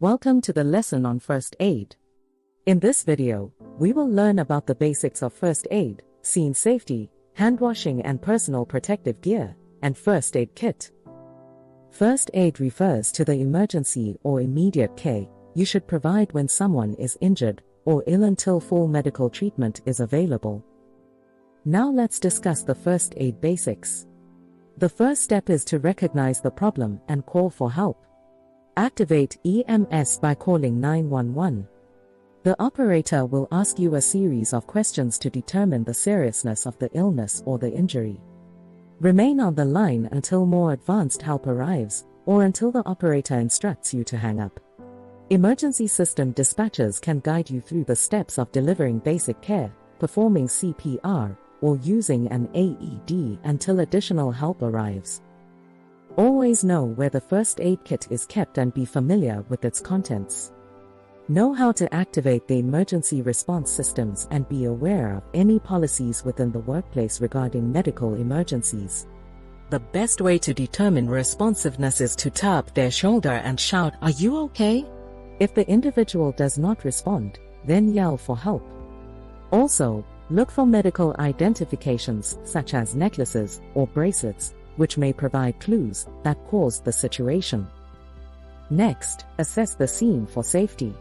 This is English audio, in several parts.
Welcome to the lesson on first aid. In this video, we will learn about the basics of first aid, scene safety, hand washing and personal protective gear, and first aid kit. First aid refers to the emergency or immediate care you should provide when someone is injured or ill until full medical treatment is available. Now let's discuss the first aid basics. The first step is to recognize the problem and call for help. Activate EMS by calling 911. The operator will ask you a series of questions to determine the seriousness of the illness or the injury. Remain on the line until more advanced help arrives, or until the operator instructs you to hang up. Emergency system dispatchers can guide you through the steps of delivering basic care, performing CPR, or using an AED until additional help arrives. Always know where the first aid kit is kept and be familiar with its contents. Know how to activate the emergency response systems and be aware of any policies within the workplace regarding medical emergencies. The best way to determine responsiveness is to tap their shoulder and shout, "Are you okay?" If the individual does not respond, then yell for help. Also, look for medical identifications such as necklaces or bracelets, which may provide clues that caused the situation. Next, assess the scene for safety.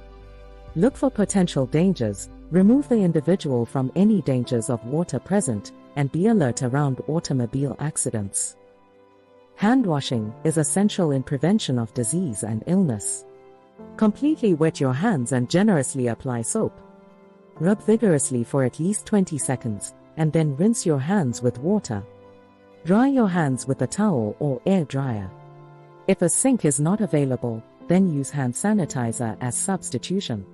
Look for potential dangers, remove the individual from any dangers of water present, and be alert around automobile accidents. Hand washing is essential in prevention of disease and illness. Completely wet your hands and generously apply soap. Rub vigorously for at least 20 seconds, and then rinse your hands with water. Dry your hands with a towel or air dryer. If a sink is not available, then use hand sanitizer as substitution.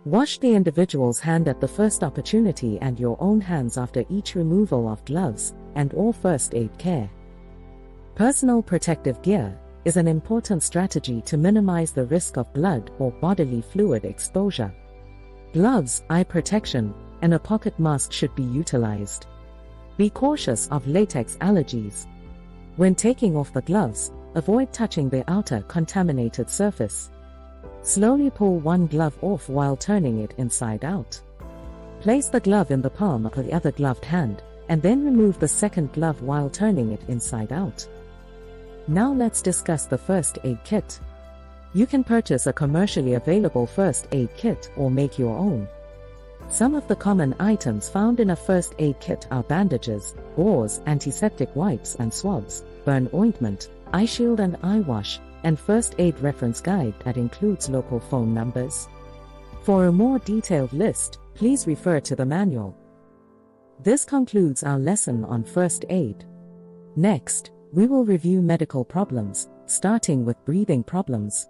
Wash the individual's hand at the first opportunity and your own hands after each removal of gloves and all first aid care. Personal protective gear is an important strategy to minimize the risk of blood or bodily fluid exposure. Gloves, eye protection, and a pocket mask should be utilized. Be cautious of latex allergies. When taking off the gloves, avoid touching the outer contaminated surface. Slowly pull one glove off while turning it inside out. Place the glove in the palm of the other gloved hand, and then remove the second glove while turning it inside out. Now let's discuss the first aid kit. You can purchase a commercially available first aid kit or make your own. Some of the common items found in a first aid kit are bandages, gauze, antiseptic wipes and swabs, burn ointment, eye shield and eye wash, and first aid reference guide that includes local phone numbers. For a more detailed list, please refer to the manual. This concludes our lesson on first aid. Next, we will review medical problems, starting with breathing problems.